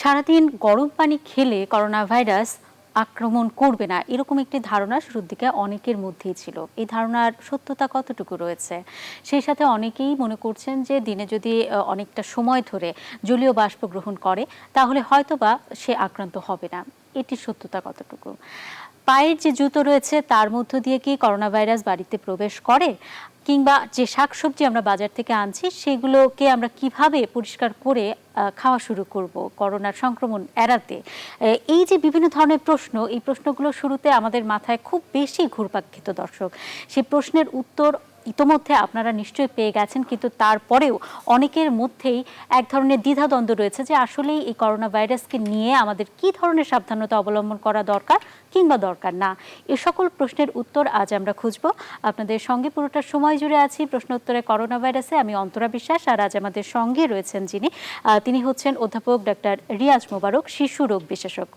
সারাদিন গরম পানি খেলে করোনা ভাইরাস আক্রমণ করবে না এরকম একটি ধারণা শুরুর দিকে অনেকের মধ্যেই ছিল। এই ধারণার সত্যতা কতটুকু রয়েছে? সেই সাথে অনেকেই মনে করছেন যে দিনে যদি অনেকটা সময় ধরে জলীয় বাষ্প গ্রহণ করে তাহলে হয়তোবা সে আক্রান্ত হবে না। এটির সত্যতা কতটুকু? পায়ের যে জুতো রয়েছে তার মধ্য দিয়ে কি করোনা ভাইরাস বাড়িতে প্রবেশ করে, কিংবা যে শাকসবজি আমরা বাজার থেকে আনছি সেগুলোকে আমরা কিভাবে পরিষ্কার করে খাওয়া শুরু করব করোনার সংক্রমণ এড়াতে? এই যে বিভিন্ন ধরনের প্রশ্ন, এই প্রশ্নগুলো শুরুতে আমাদের মাথায় খুব বেশি ঘুরপাক খেত দর্শক। সেই প্রশ্নের উত্তর ইতোমধ্যে আপনারা নিশ্চয়ই পেয়ে গেছেন, কিন্তু তারপরেও অনেকের মধ্যেই এক ধরনের দ্বিধাদ্বন্দ্ব রয়েছে যে আসলেই এই করোনা ভাইরাসকে নিয়ে আমাদের কি ধরনের সাবধানতা অবলম্বন করা দরকার কিংবা দরকার না। এ সকল প্রশ্নের উত্তর আজ আমরা খুঁজব। আপনাদের সঙ্গে পুরোটা সময় জুড়ে আছি প্রশ্ন উত্তরে করোনা ভাইরাসে। আমি অন্তরা বিশ্বাস, আর আজ আমাদের সঙ্গে রয়েছেন যিনি, তিনি হচ্ছেন অধ্যাপক ডক্টর রিয়াজ মোবারক, শিশু রোগ বিশেষজ্ঞ।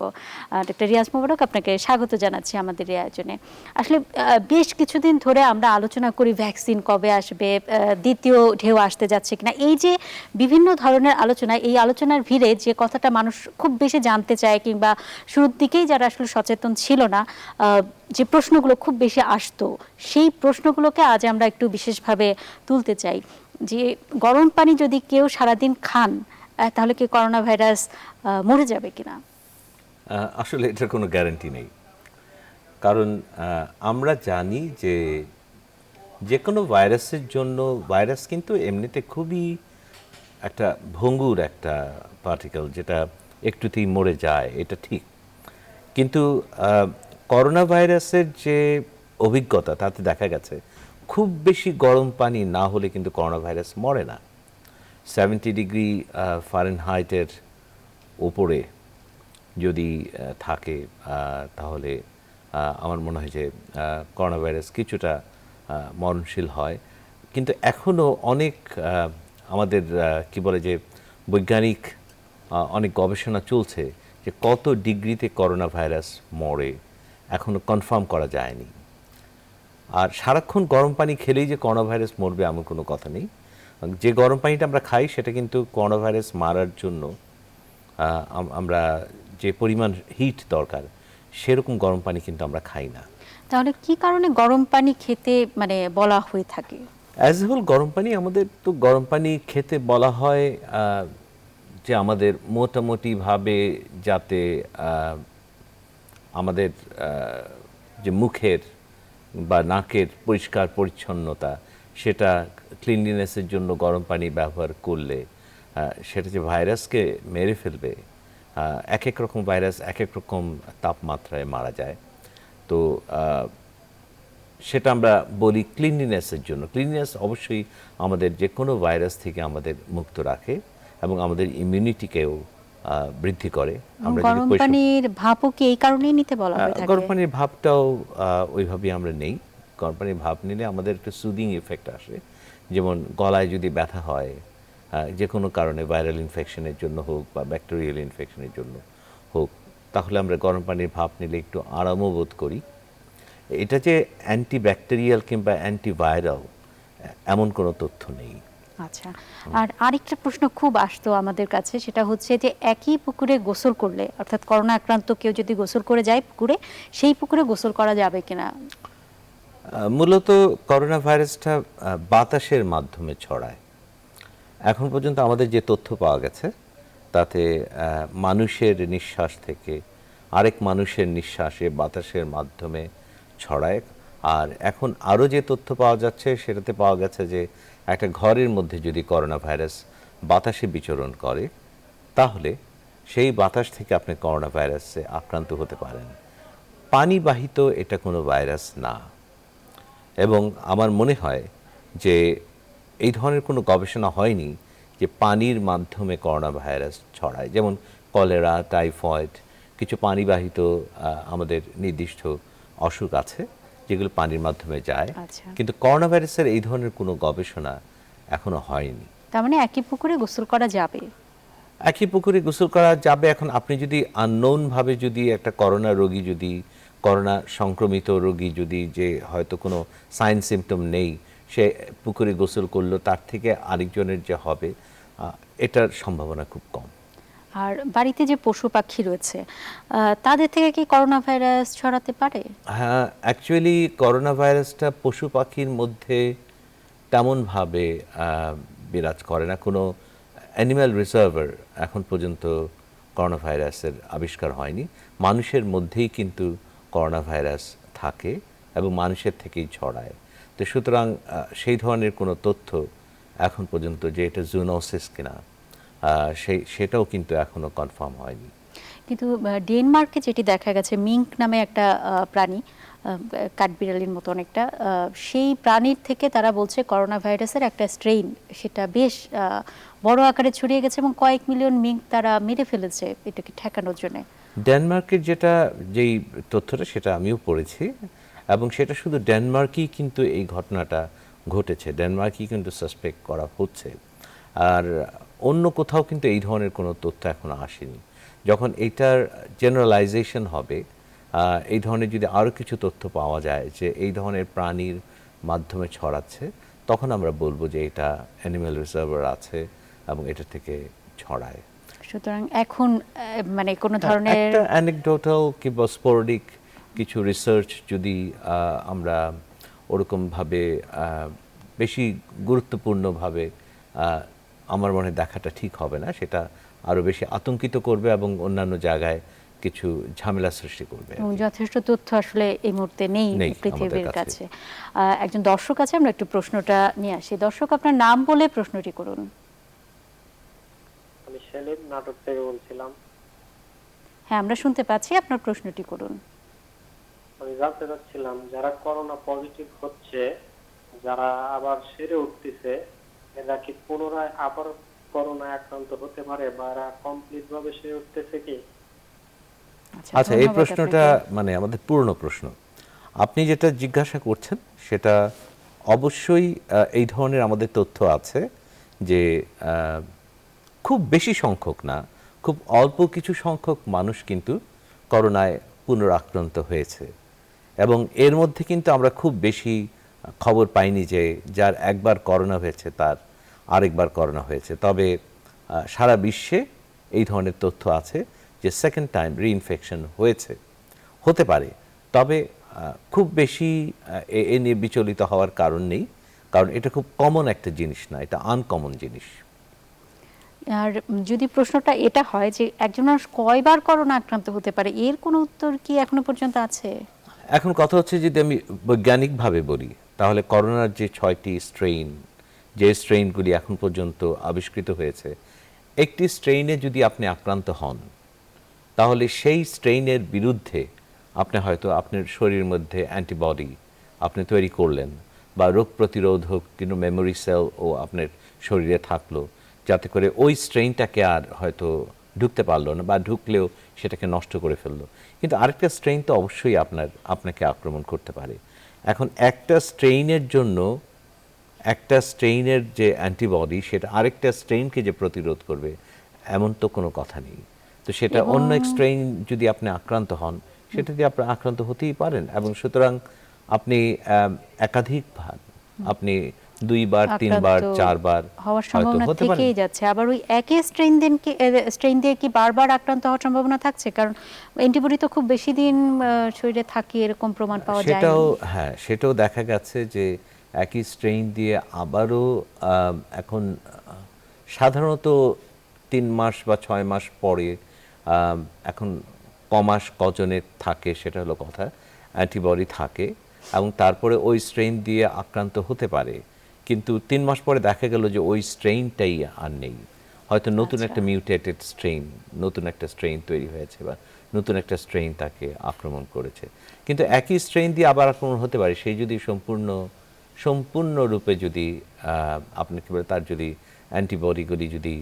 ডক্টর রিয়াজ মোবারক, আপনাকে স্বাগত জানাচ্ছি আমাদের এই আয়োজনে। আসলে বেশ কিছুদিন ধরে আমরা আলোচনা করি ভ্যাকসিন কবে আসবে, দ্বিতীয় ঢেউ আসতে যাচ্ছে কিনা, এই যে বিভিন্ন ধরনের আলোচনা, এই আলোচনার ভিড়ে যে কথাটা মানুষ খুব বেশি জানতে চায় কিংবা শুরুর দিকেই যারা আসলে সচেতন ছিল না, যে প্রশ্নগুলো খুব বেশি আসতো, সেই প্রশ্নগুলোকে আজ আমরা একটু বিশেষভাবে তুলতে চাই। যে গরম পানি যদি কেউ সারাদিন খান তাহলে কি করোনা ভাইরাস মরে যাবে কিনা? আসলে এটার কোনো গ্যারান্টি নেই, কারণ আমরা জানি যে যে কোনো ভাইরাসের জন্য, ভাইরাস কিন্তু এমনিতে খুবই একটা ভঙ্গুর একটা পার্টিকেল, যেটা একটুতেই মরে যায়, এটা ঠিক। কিন্তু করোনা ভাইরাসের যে অভিজ্ঞতা, তাতে দেখা গেছে খুব বেশি গরম পানি না হলে কিন্তু করোনা ভাইরাস মরে না। 70 ডিগ্রি ফারেনহাইটের ওপরে যদি থাকে তাহলে আমার মনে হয় যে করোনা ভাইরাস কিছুটা মরণশীল হয়। কিন্তু এখনও অনেক আমাদের কি বলে যে বৈজ্ঞানিক অনেক গবেষণা চলছে যে কত ডিগ্রিতে করোনা ভাইরাস মরে এখনও কনফার্ম করা যায়নি। আর সারাক্ষণ গরম পানি খেলেই যে করোনা ভাইরাস মরবে এমন কোনো কথা নেই। যে গরম পানিটা আমরা খাই সেটা কিন্তু করোনা ভাইরাস মারার জন্য আমরা যে পরিমাণ হিট দরকার সেরকম গরম পানি কিন্তু আমরা খাই না। তাহলে কি কারণে গরম পানি খেতে মানে বলা হয়ে থাকে? অ্যাজ হোল গরম পানি, আমাদের তো গরম পানি খেতে বলা হয় যে আমাদের মোটামুটিভাবে যাতে আমাদের যে মুখের বা নাকের পরিষ্কার পরিচ্ছন্নতা, সেটা ক্লিনলিনেসের জন্য গরম পানি ব্যবহার করলে সেটা যে ভাইরাসকে মেরে ফেলবে, এক এক রকম ভাইরাস এক এক রকম তাপমাত্রায় মারা যায়। তো সেটা আমরা বলি ক্লিনলিনেসের জন্য। ক্লিনলিনেস অবশ্যই আমাদের যে কোনো ভাইরাস থেকে আমাদের মুক্ত রাখে এবং আমাদের ইমিউনিটিকেও বৃদ্ধি করে। আমরা যদি গরম পানির ভাপও কি এই কারণেই নিতে বলা হয়ে থাকে? গরম পানির ভাপটাও ওইভাবেই আমরা নেই। গরম পানির ভাপ নিলে আমাদের একটা সুদিং এফেক্ট আসে। যেমন গলায় যদি ব্যথা হয় যে কোনো কারণে, ভাইরাল ইনফেকশনের জন্য হোক বা ব্যাকটেরিয়াল ইনফেকশনের জন্য হোক, তাহলে আমরা গরম পানির ভাপ নিলে একটু আরামও বোধ করি। এটা যে অ্যান্টিব্যাকটেরিয়াল কিংবা অ্যান্টিভাইরাল এমন কোনো তথ্য নেই। আচ্ছা, আর আরেকটা প্রশ্ন খুব আসতো আমাদের কাছে, সেটা হচ্ছে যে একই পুকুরে গোসল করলে, অর্থাৎ করোনা আক্রান্ত কেউ যদি গোসল করে যায় পুকুরে, সেই পুকুরে গোসল করা যাবে কিনা? মূলত করোনা ভাইরাসটা বাতাসের মাধ্যমে ছড়ায়। এখন পর্যন্ত আমাদের যে তথ্য পাওয়া গেছে তাতে মানুষের নিঃশ্বাস থেকে আরেক মানুষের নিঃশ্বাসে বাতাসের মাধ্যমে ছড়ায়। আর এখন আরও যে তথ্য পাওয়া যাচ্ছে সেটাতে পাওয়া গেছে যে একটা ঘরের মধ্যে যদি করোনা ভাইরাস বাতাসে বিচরণ করে তাহলে সেই বাতাস থেকে আপনি করোনা ভাইরাসে আক্রান্ত হতে পারেন। পানিবাহিত এটা কোনো ভাইরাস না, এবং আমার মনে হয় যে এই ধরনের কোনো গবেষণা হয়নি যে পানির মাধ্যমে করোনা ভাইরাস ছড়ায়। যেমন কলেরা, টাইফয়েড, কিছু পানিবাহিত আমাদের নির্দিষ্ট অসুখ আছে যেগুলো পানির মাধ্যমে যায়। কিন্তু করোনা ভাইরাসের এই ধরনের কোনো গবেষণা এখনো হয়নি। তার মানে একই পুকুরে গোসল করা যাবে? একই পুকুরে গোসল করা যাবে। এখন আপনি যদি আননোন ভাবে যদি একটা করোনা রোগী, যদি করোনা সংক্রমিত রোগী, যদি যে হয়তো কোনো সাইন সিমটম নেই, সে পুকুরে গোসল করলো, তার থেকে আরেকজনের যে হবে এটার সম্ভাবনা খুব কম। আর বাড়িতে যে পশু পাখি রয়েছে তাদের থেকে কি করোনা ভাইরাস ছড়াতে পারে? হ্যাঁ, অ্যাকচুয়ালি করোনা ভাইরাসটা পশু পাখির মধ্যে তেমনভাবে বিরাজ করে না। কোনো অ্যানিম্যাল রিজার্ভার এখন পর্যন্ত করোনা ভাইরাসের আবিষ্কার হয়নি। মানুষের মধ্যেই কিন্তু করোনা ভাইরাস থাকে এবং মানুষের থেকেই ছড়ায়। তো সুতরাং সেই ধরনের কোনো তথ্য এখন পর্যন্ত যে এটা জুনোসিস কিনা সেটাও কিন্তু এখনো কনফার্ম হয়নি। কিন্তু ডেনমার্কে যেটি দেখা গেছে, মিঙ্ক নামে একটা প্রাণী, কাঠবিড়ালির মতো অনেকটা, সেই প্রাণীর থেকে তারা বলছে করোনা ভাইরাসের একটা স্ট্রেইন সেটা বেশ বড় আকারে ছড়িয়ে গেছে এবং কয়েক মিলিয়ন মিঙ্ক তারা মেরে ফেলেছে এটাকে ঠেকানোর জন্য। ডেনমার্কের যেই তথ্যটা সেটা আমিও পড়েছি এবং সেটা শুধু ডেনমার্কেই কিন্তু এই ঘটনাটা ঘটেছে, ডেনমার্কেই কিন্তু সাসপেক্ট করা হচ্ছে। আর অন্য কোথাও কিন্তু এই ধরনের কোনো তথ্য এখনো আসেনি। যখন এইটার জেনারেলাইজেশন হবে, এই ধরনের যদি আরও কিছু তথ্য পাওয়া যায় যে এই ধরনের প্রাণীর মাধ্যমে ছড়াচ্ছে, তখন আমরা বলবো যে এটা অ্যানিম্যাল রিজার্ভার আছে এবং এটা থেকে ছড়ায়। সুতরাং এখন মানে কোনো ধরনের একটা অ্যানেকডোটাল কিংবা স্পোরডিক কিছু রিসার্চ যদি আমরা ওরকমভাবে বেশি গুরুত্বপূর্ণভাবে আমার মনে হয় দেখাটা ঠিক হবে না, সেটা আরও বেশি আতঙ্কিত করবে এবং অন্যান্য জায়গায় কিছু ঝামেলা সৃষ্টি করবে। এবং যথেষ্ট তথ্য আসলে এই মুহূর্তে নেই পৃথিবীর কাছে। একজন দর্শক আছে, আমরা একটু প্রশ্নটা নিয়ে আসি। দর্শক, আপনার নাম বলে প্রশ্নটি করুন। আমি সেলিম, নাটক থেকে বলছিলাম। হ্যাঁ, আমরা শুনতে পাচ্ছি, আপনার প্রশ্নটি করুন। আমি জানতে চাচ্ছিলাম, যারা করোনা পজিটিভ হচ্ছে, যারা আবার সেরে উঠতেছে, এরা কি পুনরায় আবার করোনা আক্রান্ত হতে পারে বা এরা কমপ্লিট ভাবে সেরে উঠতেছে কি? আচ্ছা, এই প্রশ্নটা মানে আমাদের পুরনো প্রশ্ন। আপনি যেটা জিজ্ঞাসা করছেন সেটা অবশ্যই এই ধরনের আমাদের তথ্য আছে যে খুব বেশি সংখ্যক না, খুব অল্প কিছু সংখ্যক মানুষ কিন্তু করোনায় পুনরাক্রান্ত হয়েছে এবং এর মধ্যে কিন্তু আমরা খুব বেশি খবর পাইনি যে যার একবার করোনা হয়েছে তার আরেকবার করোনা হয়েছে। তবে সারা বিশ্বে এই ধরনের তথ্য আছে যে সেকেন্ড টাইম রিইনফেকশন হতে পারে। তবে খুব বেশি এ নিয়ে বিচলিত হওয়ার কারণ নেই, কারণ এটা খুব কমন একটা জিনিস না, এটা আনকমন জিনিস। আর যদি প্রশ্নটা এটা হয় যে একজন মানুষ কয়বার করোনা আক্রান্ত হতে পারে, এর কোনো উত্তর কি এখনো পর্যন্ত আছে? এখন কথা হচ্ছে, যদি আমি বৈজ্ঞানিকভাবে বলি তাহলে করোনার যে 6টি স্ট্রেইন, যে স্ট্রেইনগুলি এখন পর্যন্ত আবিষ্কৃত হয়েছে, একটি স্ট্রেইনে যদি আপনি আক্রান্ত হন তাহলে সেই স্ট্রেইনের বিরুদ্ধে আপনি হয়তো আপনার শরীরের মধ্যে অ্যান্টিবডি আপনি তৈরি করলেন বা রোগ প্রতিরোধক কিন্তু মেমোরি সেল ও আপনার শরীরে থাকলো, যাতে করে ওই স্ট্রেইনটাকে আর হয়তো ঢুকতে পারলো না বা ঢুকলেও সেটাকে নষ্ট করে ফেললো। কিন্তু আরেকটা স্ট্রেইন তো অবশ্যই আপনাকে আক্রমণ করতে পারে। এখন একটা স্ট্রেইনের জন্য একটা স্ট্রেইনের যে অ্যান্টিবডি সেটা আরেকটা স্ট্রেইনকে যে প্রতিরোধ করবে এমন তো কোনো কথা নেই। তো সেটা অন্য এক স্ট্রেইন যদি আপনি আক্রান্ত হন, সেটা দিয়ে আপনি আক্রান্ত হতেই পারেন এবং সুতরাং আপনি একাধিকবার আপনি 2বার 3বার 4বার হওয়ার সম্ভাবনা থেকেই যাচ্ছে। আবার ওই একই স্ট্রেইন দিয়ে কি বারবার আক্রান্ত হওয়ার সম্ভাবনা থাকছে? কারণ অ্যান্টিবডি তো খুব বেশি দিন শরীরে থাকে, এরকম প্রমাণ পাওয়া যায়। সেটাও দেখা গেছে যে একই স্ট্রেইন দিয়ে আবারও এখন সাধারণত 3 মাস বা 6 মাস পরে, এখন কমাস কজনের থাকে সেটা হলো কথা, অ্যান্টিবডি থাকে এবং তারপরে ওই স্ট্রেইন দিয়ে আক্রান্ত হতে পারে, কিন্তু 3 মাস পরে দেখা গেল যে ওই স্ট্রেইনটাই আর নেই, হয়তো নতুন একটা মিউটেটেড স্ট্রেইন, নতুন একটা স্ট্রেইন তৈরি হয়েছে বা নতুন একটা স্ট্রেইন তাকে আক্রমণ করেছে। কিন্তু একই স্ট্রেইন দিয়ে আবার আক্রমণ হতে পারে, সেই যদি সম্পূর্ণরূপে যদি আপনি কি বলে তার যদি অ্যান্টিবডিগুলি যদি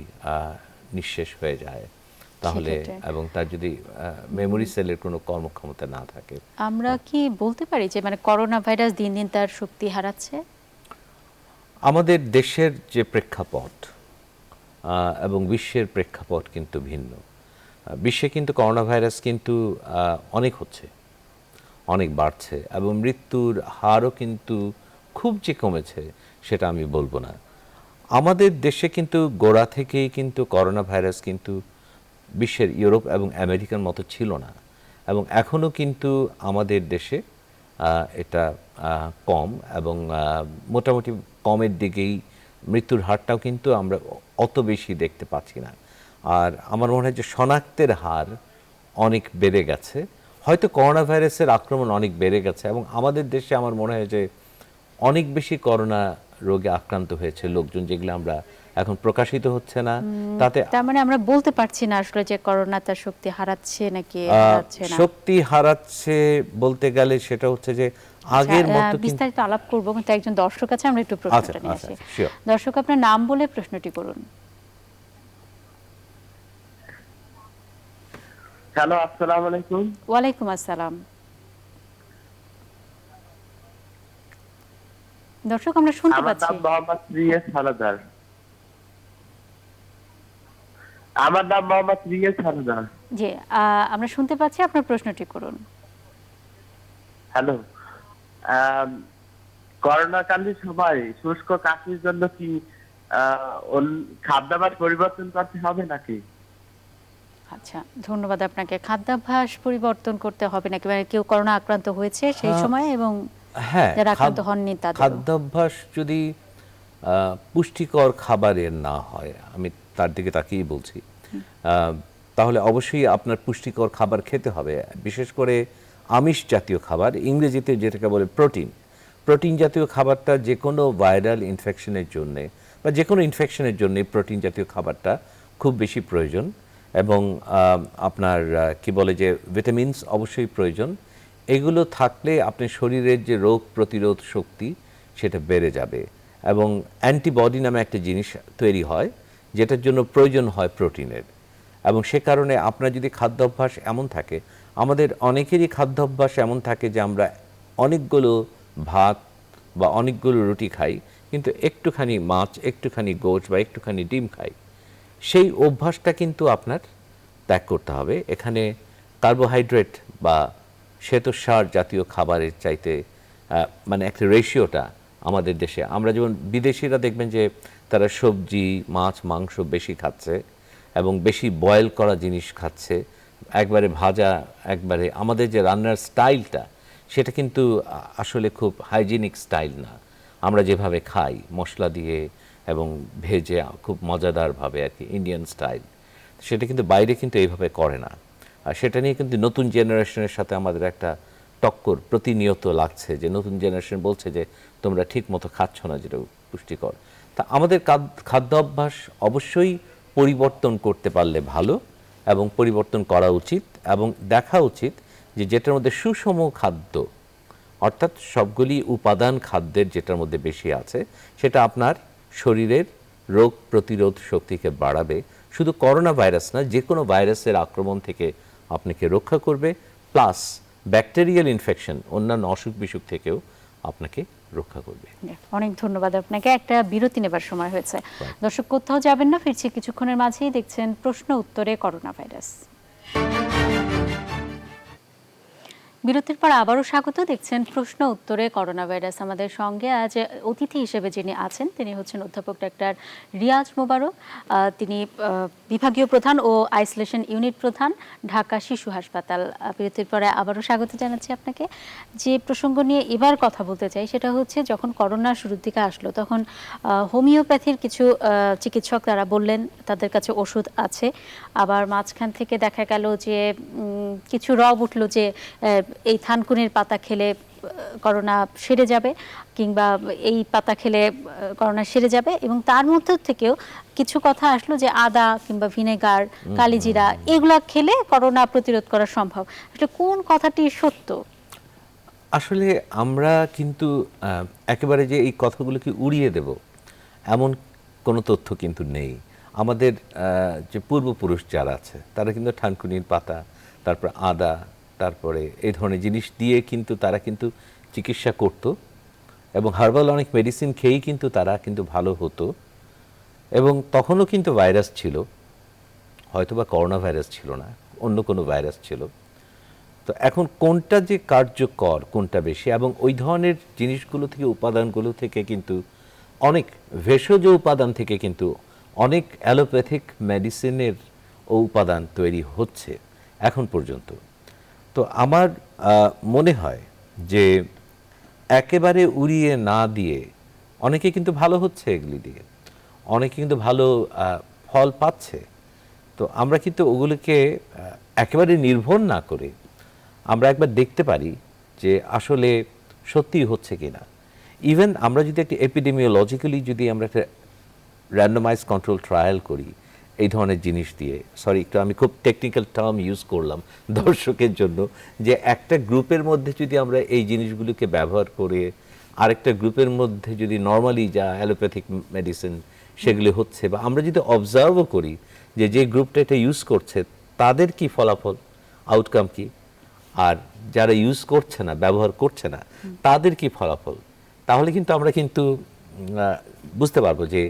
নিঃশেষ হয়ে যায় তাহলে, এবং তার যদি মেমোরি সেলের কোনো কর্মক্ষমতা না থাকে। আমরা কি বলতে পারি যে মানে করোনা ভাইরাস দিন দিন তার শক্তি হারাচ্ছে? আমাদের দেশের যে প্রেক্ষাপট এবং বিশ্বের প্রেক্ষাপট কিন্তু ভিন্ন। বিশ্বে কিন্তু করোনা ভাইরাস কিন্তু অনেক হচ্ছে, অনেক বাড়ছে এবং মৃত্যুর হারও কিন্তু খুব যে কমেছে সেটা আমি বলবো না। আমাদের দেশে কিন্তু গোড়া থেকেই কিন্তু করোনা ভাইরাস কিন্তু বিশ্বের ইউরোপ এবং আমেরিকার মতো ছিল না, এবং এখনও কিন্তু আমাদের দেশে এটা কম, এবং মোটামুটি কমের দিকেই, মৃত্যুর হারটাও কিন্তু আমরা অত বেশি দেখতে পাচ্ছি না। আর আমার মনে হয় যে শনাক্তের হার অনেক বেড়ে গেছে, হয়তো করোনা ভাইরাসের আক্রমণ অনেক বেড়ে গেছে, এবং আমাদের দেশে আমার মনে হয় যে অনেক বেশি করোনা রোগে আক্রান্ত হয়েছে লোকজন, যেগুলো আমরা এখন প্রকাশিত হচ্ছে না। তাতে তার মানে আমরা বলতে পারছি না আসলে যে করোনা তার শক্তি হারাচ্ছে নাকি হারাচ্ছে না। শক্তি হারাচ্ছে বলতে গেলে সেটা হচ্ছে যে আগের মতো কিন্তু। বিস্তারিত আলাপ করব, কিন্তু একজন দর্শক আছে, আমরা একটু আচ্ছা প্রশ্নটা নিয়ে আচ্ছা, আসি। শিওর। দর্শক, আপনার নাম বলে প্রশ্নটি করুন। হ্যালো, আসসালামু আলাইকুম। ওয়ালাইকুম আসসালাম। দর্শক, আমরা শুনতে আমার পাচ্ছি। নাম মোহাম্মদ রিয়াজ হালাদার। আমার নাম মোহাম্মদ রিয়াজ হালাদার। জি, আমরা শুনতে পাচ্ছি, আপনার প্রশ্নটি করুন। হ্যালো, করোনাকালীন সময় শুষ্ক কাশির জন্য কি খাদ্যাভ্যাস পরিবর্তন করতে হবে নাকি? আচ্ছা, ধন্যবাদ আপনাকে। খাদ্যাভ্যাস পরিবর্তন করতে হবে নাকি, মানে কেউ করোনা আক্রান্ত হয়েছে সেই সময় এবং হ্যাঁ, যারা আক্রান্ত হননি তাদের? খাদ্যাভ্যাস যদি পুষ্টিকর খাবারের না হয়, আমি তার দিকে তাকিয়ে বলছি, তাহলে অবশ্যই আপনার পুষ্টিকর খাবার খেতে হবে, বিশেষ করে আমিষ জাতীয় খাবার, ইংরেজিতে যেটাকে বলে প্রোটিন। প্রোটিন জাতীয় খাবারটা যে কোনো ভাইরাল ইনফেকশনের জন্য বা যে কোনো ইনফেকশনের জন্য প্রোটিন জাতীয় খাবারটা খুব বেশি প্রয়োজন, এবং আপনার কি বলে যে ভিটামিনস অবশ্যই প্রয়োজন। এগুলো থাকলে আপনার শরীরের যে রোগ প্রতিরোধ শক্তি সেটা বেড়ে যাবে, এবং অ্যান্টিবডি নামে একটা জিনিস তৈরি হয় যেটার জন্য প্রয়োজন হয় প্রোটিনের। এবং সে কারণে আপনার যদি খাদ্যাভ্যাস এমন থাকে, আমাদের অনেকেরই খাদ্যাভ্যাস এমন থাকে যে আমরা অনেকগুলো ভাত বা অনেকগুলো রুটি খাই, কিন্তু একটুখানি মাছ, একটুখানি গোশ বা একটুখানি ডিম খাই। সেই অভ্যাসটা কিন্তু আপনার ত্যাগ করতে হবে। এখানে কার্বোহাইড্রেট বা শ্বেতসার জাতীয় খাবারের চাইতে মানে একটা রেশিওটা আমাদের দেশে, আমরা যেমন বিদেশিরা দেখবেন যে তারা সবজি, মাছ, মাংস বেশি খাচ্ছে এবং বেশি বয়েল করা জিনিস খাচ্ছে, একবারে ভাজা, একবারে আমাদের যে রান্নার স্টাইলটা সেটা কিন্তু আসলে খুব হাইজিনিক স্টাইল না। আমরা যেভাবে খাই মশলা দিয়ে এবং ভেজে খুব মজাদারভাবে আর কি, ইন্ডিয়ান স্টাইল, সেটা কিন্তু বাইরে কিন্তু এইভাবে করে না। আর সেটা নিয়ে কিন্তু নতুন জেনারেশনের সাথে আমাদের একটা টক্কর প্রতিনিয়ত লাগছে, যে নতুন জেনারেশন বলছে যে তোমরা ঠিক মতো খাচ্ছ না যেটা পুষ্টিকর। তা আমাদের খাদ্যাভ্যাস অবশ্যই পরিবর্তন করতে পারলে ভালো, এবং পরিবর্তন করা উচিত, এবং দেখা উচিত যে যেটার মধ্যে সুষম খাদ্য, অর্থাৎ সবগুলি উপাদান খাদ্যের যেটার মধ্যে বেশি আছে, সেটা আপনার শরীরের রোগ প্রতিরোধ শক্তিকে বাড়াবে। শুধু করোনা ভাইরাস না, যে কোনো ভাইরাসের আক্রমণ থেকে আপনাকে রক্ষা করবে, প্লাস ব্যাকটেরিয়াল ইনফেকশন, অন্যান্য অসুখ বিসুখ থেকেও আপনাকে রক্ষা করবে। অনেক ধন্যবাদ আপনাকে। একটা বিরতি নেবার সময় হয়েছে। দর্শক, কোথাও যাবেন না, ফিরছি কিছুক্ষণের মাঝেই। দেখছেন প্রশ্ন উত্তরে করোনা ভাইরাস। বিরতির পর আবারও স্বাগত। দেখছেন প্রশ্ন উত্তরে করোনা ভাইরাস। আমাদের সঙ্গে আজ অতিথি হিসেবে যিনি আছেন তিনি হচ্ছেন অধ্যাপক ডাক্তার রিয়াজ মোবারক। তিনি বিভাগীয় প্রধান ও আইসোলেশন ইউনিট প্রধান, ঢাকা শিশু হাসপাতাল। বিরতির পরে আবারও স্বাগত জানাচ্ছি আপনাকে। যে প্রসঙ্গ নিয়ে এবার কথা বলতে চাই সেটা হচ্ছে, যখন করোনা শুরুর দিকে আসলো তখন হোমিওপ্যাথির কিছু চিকিৎসক তারা বললেন তাদের কাছে ওষুধ আছে, আবার মাঝখান থেকে দেখা গেল যে কিছু রব উঠলো যে এই থানকুনির পাতা খেলে করোনা সেরে যাবে, কিংবা এই পাতা খেলে করোনা সেরে যাবে, এবং তার মধ্যে থেকেও কিছু কথা আসলো যে আদা কিংবা ভিনেগার, কালিজিরা এগুলা খেলে করোনা প্রতিরোধ করা সম্ভব। আসলে কোন কথাটি সত্য? আসলে আমরা কিন্তু একেবারে যে এই কথাগুলোকে উড়িয়ে দেব এমন কোনো তথ্য কিন্তু নেই। আমাদের যে পূর্বপুরুষ যারা আছে তারা কিন্তু থানকুনির পাতা, তারপর আদা, তারপরে এই ধরনের জিনিস দিয়ে কিন্তু তারা কিন্তু চিকিৎসা করত, এবং হার্বাল অনেক মেডিসিন খেয়েই কিন্তু তারা কিন্তু ভালো হতো, এবং তখনও কিন্তু ভাইরাস ছিল, হয়তোবা করোনা ভাইরাস ছিল না, অন্য কোনো ভাইরাস ছিল। তো এখন কোনটা যে কার্যকর, কোনটা বেশি, এবং ওই ধরনের জিনিসগুলো থেকে, উপাদানগুলো থেকে কিন্তু অনেক ভেষজ উপাদান থেকে কিন্তু অনেক অ্যালোপ্যাথিক মেডিসিনের ও উপাদান তৈরি হচ্ছে এখন পর্যন্ত। তো আমার মনে হয় যে একেবারে উড়িয়ে না দিয়ে, অনেকে কিন্তু ভালো হচ্ছে এগুলি দিয়ে, অনেকে কিন্তু ভালো ফল পাচ্ছে। তো আমরা কিন্তু ওগুলোকে একেবারে নির্ভর না করে আমরা একবার দেখতে পারি যে আসলে সত্যি হচ্ছে কিনা। ইভেন আমরা যদি একটা এপিডেমিওলজিক্যালি যদি আমরা একটা র্যান্ডমাইজ কন্ট্রোল ট্রায়াল করি এই ধরনের জিনিস দিয়ে, সরি একটু আমি খুব টেকনিক্যাল টার্ম ইউজ করলাম দর্শকের জন্য, যে একটা গ্রুপের মধ্যে যদি আমরা এই জিনিসগুলোকে ব্যবহার করে আরেকটা গ্রুপের মধ্যে যদি নর্মালি যা অ্যালোপ্যাথিক মেডিসিন সেগুলি হচ্ছে, বা আমরা যদি অবজার্ভও করি যে যে গ্রুপটা এটা ইউজ করছে তাদের কি ফলাফল, আউটকাম কি, আর যারা ইউজ করছে না, ব্যবহার করছে না, তাদের কি ফলাফল, তাহলে কিন্তু আমরা কিন্তু বুঝতে পারবো যে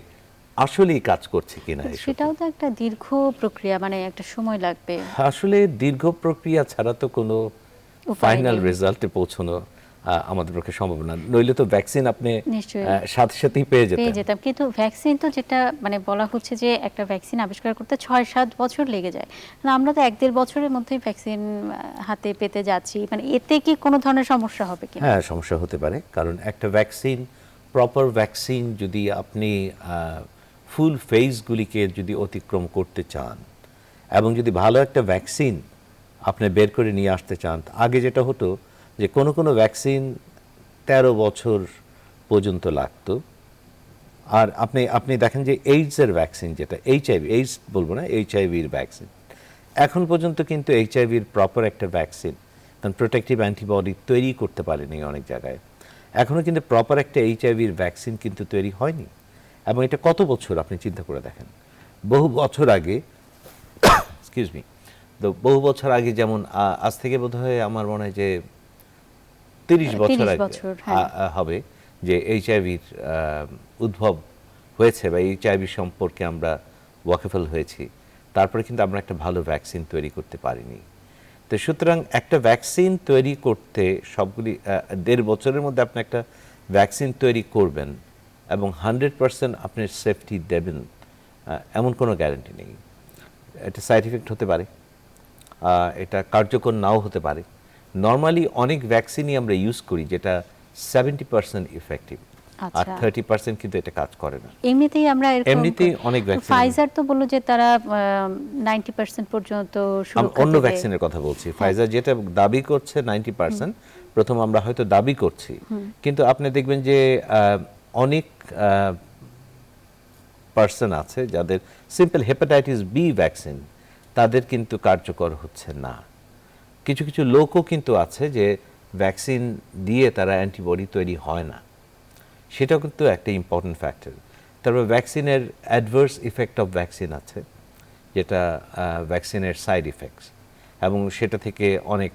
আসলেই কাজ করছে কিনা। সেটাও তো একটা দীর্ঘ প্রক্রিয়া, মানে একটা সময় লাগবে। আসলে দীর্ঘ প্রক্রিয়া ছাড়া তো কোনো ফাইনাল রেজাল্টে পৌঁছানো আমাদের পক্ষে সম্ভব না। নইলে তো ভ্যাকসিন আপনি সাথে সাথেই পেয়ে যেতাম। কিন্তু ভ্যাকসিন তো যেটা মানে বলা হচ্ছে যে একটা ভ্যাকসিন আবিষ্কার করতে 6-7 বছর লেগে যায়, আমরা তো 1-1.5 বছরের মধ্যেই ভ্যাকসিন হাতে পেতে যাচ্ছি। মানে এতে কি কোনো ধরনের সমস্যা হবে কি? হ্যাঁ, সমস্যা হতে পারে, কারণ একটা ভ্যাকসিন, প্রপার ভ্যাকসিন যদি আপনি ফুল ফেজগুলিকে যদি অতিক্রম করতে চান এবং যদি ভালো একটা ভ্যাকসিন আপনি বের করে নিয়ে আসতে চান, আগে যেটা হতো যে কোনো ভ্যাকসিন 13 বছর পর্যন্ত লাগতো। আর আপনি দেখেন যে এইডসের ভ্যাকসিন, যেটা এইডস বলবো না, এইচআইভির ভ্যাকসিন, এখন পর্যন্ত কিন্তু এইচআইভির প্রপার একটা ভ্যাকসিন, কারণ প্রোটেক্টিভ অ্যান্টিবডি তৈরি করতে পারেনি অনেক জায়গায়, এখনও কিন্তু প্রপার একটা এইচআইভির ভ্যাকসিন কিন্তু তৈরি হয়নি। এবং এটা কত বছর আপনি চিন্তা করে দেখেন, বহু বছর আগে, এক্সকিউজ মি, তো বহু বছর আগে, যেমন আজ থেকে বোধহয় আমার মনে হয় যে 30 বছর আগে হবে যে এইচআইভির উদ্ভব হয়েছে বা এইচআইভি সম্পর্কে আমরা ওয়াকিবহাল হয়েছি, তারপরে কিন্তু আমরা একটা ভালো ভ্যাকসিন তৈরি করতে পারিনি। তো সুতরাং একটা ভ্যাকসিন তৈরি করতে সবগুলি 1.5 বছরের মধ্যে আপনি একটা ভ্যাকসিন তৈরি করবেন এবং 100% আপনি সেফটি দেবেন, এমন কোনো গ্যারান্টি নেই। এটা সাইড এফেক্ট হতে পারে, এটা কার্যকর নাও হতে পারে। নর্মালি অনেক ভ্যাকসিনই আমরা ইউজ করি যেটা 70% ইফেক্টিভ, আর 30% কিন্তু এটা কাজ করে না। এমনিতেই আমরা এমনিতেই অনেক ভ্যাকসিন, ফাইজার তো বললো যে তারা 90% পর্যন্ত সুরক্ষা, অন্য ভ্যাকসিনের কথা বলছি। ফাইজার যেটা দাবি করছে 90%, প্রথম আমরা হয়তো দাবি করছি, কিন্তু আপনি দেখবেন যে অনেক পার্সন আছে যাদের সিম্পল হেপাটাইটিস বি ভ্যাকসিন, তাদের কিন্তু কার্যকর হচ্ছে না। কিছু কিছু লোকও কিন্তু আছে যে ভ্যাকসিন দিয়ে তারা অ্যান্টিবডি তৈরি হয় না, সেটাও কিন্তু একটা ইম্পর্টেন্ট ফ্যাক্টর। তারপর ভ্যাকসিনের অ্যাডভার্স ইফেক্ট অফ ভ্যাকসিন আছে, যেটা ভ্যাকসিনের সাইড ইফেক্টস, এবং সেটা থেকে অনেক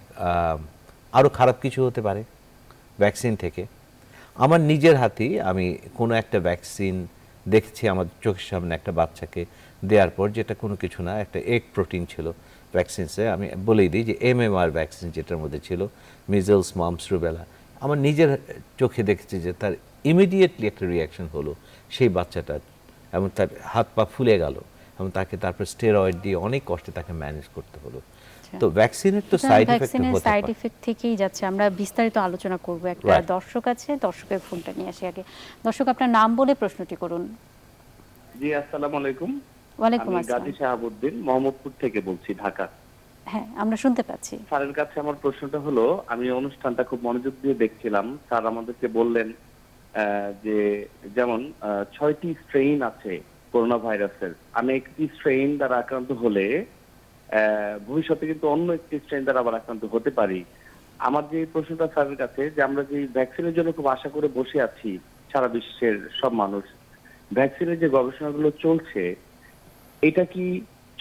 আরও খারাপ কিছু হতে পারে ভ্যাকসিন থেকে। আমার নিজের হাতেই আমি কোনো একটা ভ্যাকসিন দেখেছি আমার চোখের সামনে একটা বাচ্চাকে দেওয়ার পর, যেটা কোনো কিছু না, একটা এগ প্রোটিন ছিল ভ্যাকসিনসে। আমি বলেই দিই যে MMR ভ্যাকসিন যেটার মধ্যে ছিল, মিজলস, মাম্পস, রুবেলা, আমার নিজের চোখে দেখেছি যে তার ইমিডিয়েটলি একটা রিয়াকশন হলো সেই বাচ্চাটার, এবং তার হাত পা ফুলে গেল, এবং তাকে তারপর স্টেরয়েড দিয়ে অনেক কষ্টে তাকে ম্যানেজ করতে হলো। তো ভ্যাকসিনের তো সাইড ইফেক্ট থেকেই যাচ্ছে। আমরা বিস্তারিত আলোচনা করব। একটা দর্শক আছে, দর্শকের ফোনটা নিয়ে আসি আগে। দর্শক, আপনার নাম বলে প্রশ্নটি করুন। জি, আসসালামু আলাইকুম। ওয়ালাইকুম আসসালাম। গাজী শাহাবুদ্দিন মোহাম্মদপুর থেকে বলছি, ঢাকা। হ্যাঁ, আমরা শুনতে পাচ্ছি। স্যারের কাছে আমার প্রশ্নটা হলো, আমি অনুষ্ঠানটা খুব মনোযোগ দিয়ে দেখছিলাম। স্যার আমাদেরকে বললেন যে যেমন 6টি স্ট্রেইন আছে করোনা ভাইরাসের, আমি একটি স্ট্রেইন দ্বারা আক্রান্ত হলে ভবিষ্যতে কিন্তু অন্য একটি স্ট্রেইন দ্বারা আবার আক্রান্ত হতে পারি। আমার যে প্রশ্নটা স্যারের কাছে, যে আমরা যে ভ্যাকসিনের জন্য খুব আশা করে বসে আছি সারা বিশ্বের সব মানুষ, ভ্যাকসিনের যে গবেষণাগুলো চলছে, এটা কি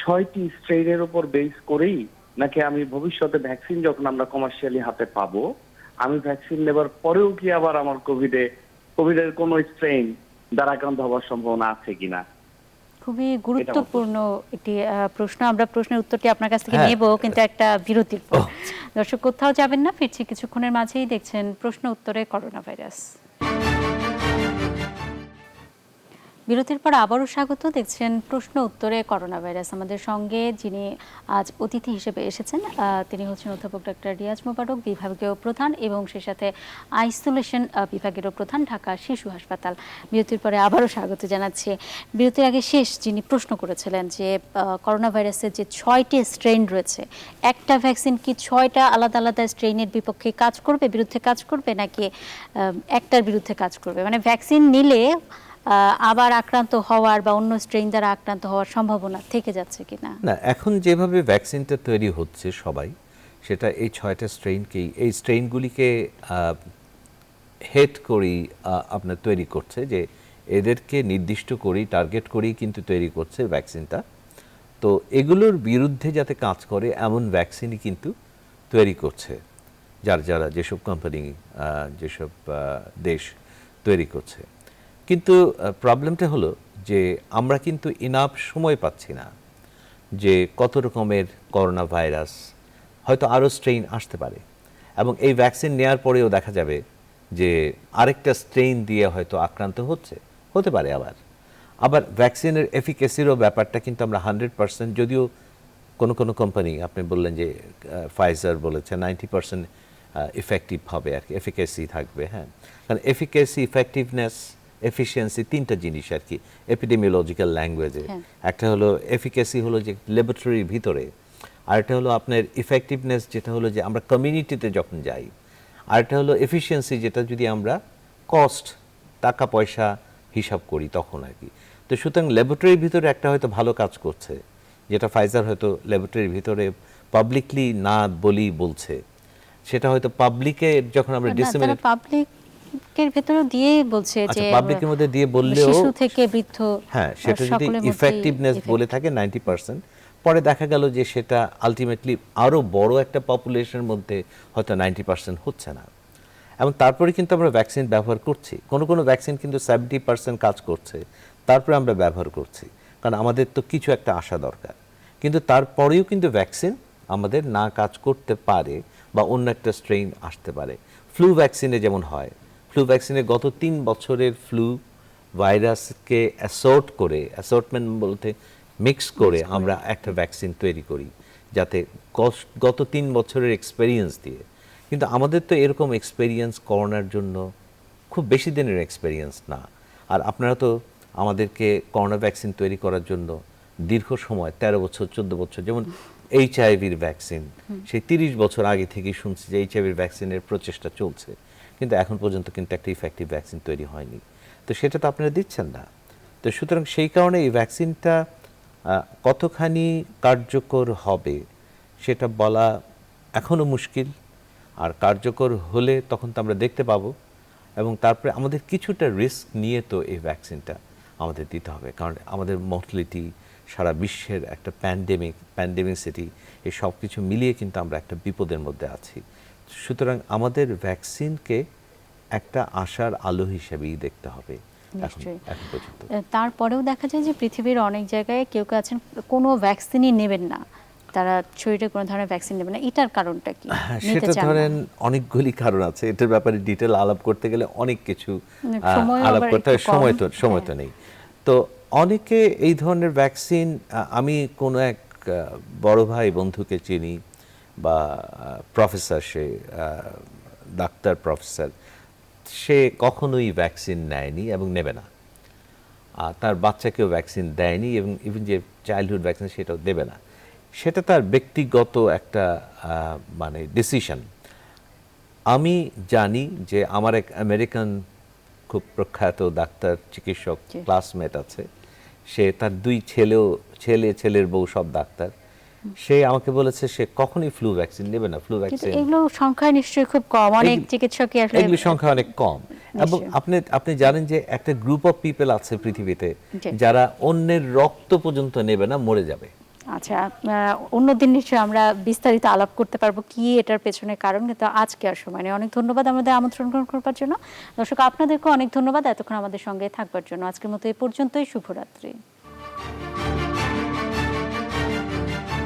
6টি স্ট্রেইনের উপর বেস করেই, নাকি আমি ভবিষ্যতে ভ্যাকসিন যখন আমরা কমার্শিয়ালি হাতে পাবো, আমি ভ্যাকসিন নেবার পরেও কি আবার আমার কোভিডের কোন স্ট্রেইন দ্বারা আক্রান্ত হওয়ার সম্ভাবনা আছে কিনা? খুবই গুরুত্বপূর্ণ একটি প্রশ্ন। আমরা প্রশ্নের উত্তরটি আপনার কাছ থেকে নেব, কিন্তু একটা বিরতির পর। দর্শক, কোথাও যাবেন না, ফিরছি কিছুক্ষণের মাঝেই। দেখছেন প্রশ্ন উত্তরে করোনা ভাইরাস। বিরতির পর আবারও স্বাগত। দেখছেন প্রশ্ন উত্তরে করোনা ভাইরাস। আমাদের সঙ্গে যিনি আজ অতিথি হিসেবে এসেছেন তিনি হচ্ছেন অধ্যাপক ডক্টর রিয়াজ মোবারক, বিভাগীয় প্রধান এবং সেই সাথে আইসোলেশন বিভাগেরও প্রধান, ঢাকা শিশু হাসপাতাল। বিরতির পরে আবারও স্বাগত জানাচ্ছি। বিরতির আগে শেষ যিনি প্রশ্ন করেছিলেন যে করোনা ভাইরাসের যে 6টি স্ট্রেন রয়েছে, একটা ভ্যাকসিন কি 6টা আলাদা আলাদা স্ট্রেনের বিপক্ষে কাজ করবে, বিরুদ্ধে কাজ করবে, নাকি একটার বিরুদ্ধে কাজ করবে? মানে ভ্যাকসিন নিলে আবার আক্রান্ত হওয়ার বা অন্য স্ট্রেন দ্বারা আক্রান্ত হওয়ার সম্ভাবনা থেকে যাচ্ছে কিনা? না, এখন যেভাবে ভ্যাকসিনটা তৈরি হচ্ছে সবাই, সেটা এই 6টা স্ট্রেইনকেই, এই স্ট্রেইনগুলিকে হেড করেই আপনার তৈরি করছে, যে এদেরকে নির্দিষ্ট করেই টার্গেট করেই কিন্তু তৈরি করছে ভ্যাকসিনটা। তো এগুলোর বিরুদ্ধে যাতে কাজ করে এমন ভ্যাকসিনই কিন্তু তৈরি করছে যারা যেসব কোম্পানি, যেসব দেশ তৈরি করছে। কিন্তু প্রবলেমটা হলো যে আমরা কিন্তু ইনাফ সময় পাচ্ছি না, যে কত রকমের করোনা ভাইরাস, হয়তো আরও স্ট্রেইন আসতে পারে, এবং এই ভ্যাকসিন নেওয়ার পরেও দেখা যাবে যে আরেকটা স্ট্রেইন দিয়ে হয়তো আক্রান্ত হতে পারে। আবার ভ্যাকসিনের এফিকেসিরও ব্যাপারটা কিন্তু আমরা 100%, যদিও কোনো কোম্পানি, আপনি বললেন যে ফাইজার বলেছে 90% ইফেক্টিভ হবে আর কি, এফিকেসি থাকবে। হ্যাঁ, কারণ এফিকেসি, ইফেক্টিভনেস, এফিসিয়েন্সি তিনটা জিনিস আর কি এপিডেমিওলজিক্যাল ল্যাঙ্গুয়েজে। একটা হলো এফিকেসি, হলো যে ল্যাবরেটরির ভিতরে, আরেকটা হলো আপনার ইফেক্টিভনেস, যেটা হলো যে আমরা কমিউনিটিতে যখন যাই, আরেকটা হলো এফিসিয়েন্সি, যেটা যদি আমরা কস্ট, টাকা পয়সা হিসাব করি তখন আর কি। তো সুতরাং ল্যাবরেটরির ভিতরে একটা হয়তো ভালো কাজ করছে, যেটা ফাইজার হয়তো ল্যাবরেটরির ভিতরে পাবলিকলি না বলছে, সেটা হয়তো পাবলিকে যখন আমরা ডিসেমিনেট, পাবলিকের ভেতরে দিয়ে বলছে যে পাবলিকের মধ্যে দিয়ে বললেও, শিশু থেকে বৃদ্ধ, হ্যাঁ, সেটা যদি ইফেক্টিভনেস বলে থাকে 90%, পরে দেখা গেল যে সেটা আলটিমেটলি আরো বড় একটা পপুলেশনের মধ্যে হয়তো 90% হচ্ছে না। এবং তারপরে কিন্তু আমরা ভ্যাকসিন ব্যবহার করছি, কোনো ভ্যাকসিন কিন্তু 70% কাজ করছে, তারপরে আমরা ব্যবহার করছি, কারণ আমাদের তো কিছু একটা আশা দরকার। কিন্তু তারপরেও কিন্তু ভ্যাকসিন আমাদের না কাজ করতে পারে, বা অন্য একটা স্ট্রেইন আসতে পারে। ফ্লু ভ্যাকসিনে যেমন হয়, ফ্লু ভ্যাকসিনে গত 3 বছরের ফ্লু ভাইরাসকে অ্যাসর্টমেন্ট বলতে মিক্স করে আমরা একটা ভ্যাকসিন তৈরি করি, যাতে গত 3 বছরের এক্সপেরিয়েন্স দিয়ে। কিন্তু আমাদের তো এরকম এক্সপেরিয়েন্স করোনার জন্য খুব বেশি দিনের এক্সপেরিয়েন্স না। আর আপনারা তো আমাদেরকে করোনা ভ্যাকসিন তৈরি করার জন্য দীর্ঘ সময়, 13 বছর 14 বছর, যেমন এইচআইভির ভ্যাকসিন, সেই 30 বছর আগে থেকেই শুনছি যে এইচআইভির ভ্যাকসিনের প্রচেষ্টা চলছে, কিন্তু এখন পর্যন্ত কিন্তু একটা ইফেক্টিভ ভ্যাকসিন তৈরি হয়নি। তো সেটা তো আপনারা দিচ্ছেন না। তো সুতরাং সেই কারণে এই ভ্যাকসিনটা কতখানি কার্যকর হবে সেটা বলা এখনও মুশকিল। আর কার্যকর হলে তখন তো আমরা দেখতে পাবো, এবং তারপরে আমাদের কিছুটা রিস্ক নিয়ে তো এই ভ্যাকসিনটা আমাদের দিতে হবে, কারণ আমাদের মর্টালিটি, সারা বিশ্বের একটা প্যান্ডেমিসিটি, এই সব কিছু মিলিয়ে কিন্তু আমরা একটা বিপদের মধ্যে আছি। সুতরাং আমাদের ভ্যাকসিনকে একটা আশার আলো হিসেবেই দেখতে হবে এখন পর্যন্ত। তারপরেও দেখা যায় যে পৃথিবীর অনেক জায়গায় কেউ আছেন কোনো ভ্যাকসিনই নেবেন না, তারা শরীরে কোনো ধরনের ভ্যাকসিন নেবেন না। এটার কারণটা কি? সেটা ধরেন অনেকগুলি কারণ আছে, এটার ব্যাপারে ডিটেল আলাপ করতে গেলে অনেক কিছু আলাপ করতে হয়, সময় তো নেই। তো অনেকে এই ধরনের ভ্যাকসিন, আমি কোনো এক বড় ভাই বন্ধুকে চিনি, বা প্রফেসর, সে ডাক্তার প্রফেসর, সে কখনোই ভ্যাকসিন নেয়নি এবং নেবে না। তার বাচ্চাকেও ভ্যাকসিন দেয়নি, এবং ইভেন যে চাইল্ডহুড ভ্যাকসিন সেটাও দেবে না। সেটা তার ব্যক্তিগত একটা মানে ডিসিশন। আমি জানি যে আমার এক আমেরিকান খুব প্রখ্যাত ডাক্তার, চিকিৎসক ক্লাসমেট আছে, সে তার 2 ছেলের বউ সব ডাক্তার। সে আমাকে বলেছে সে কখনোই ফ্লু ভ্যাকসিন নেবে না। ফ্লু ভ্যাকসিন এগুলো সংখ্যা নিশ্চয়ই খুব কম, অনেক চিকিৎসকই আসলে এগুলো সংখ্যা অনেক কম। এবং আপনি জানেন যে একটা গ্রুপ অফ পিপল আছে পৃথিবীতে যারা অন্যের রক্ত পর্যন্ত নেবে না, মরে যাবে। আচ্ছা, অন্যদিন নিশ্চয়ই আমরা বিস্তারিত আলাপ করতে পারবো কি এটার পেছনে কারণ, কিন্তু আজকে আর সময় নেই। অনেক ধন্যবাদ আমাদের আমন্ত্রণ গ্রহণ করবার জন্য। দর্শক, আপনাদেরকে অনেক ধন্যবাদ এতক্ষণ আমাদের সঙ্গে থাকবার জন্য। আজকের মতো এই পর্যন্তই। শুভরাত্রি।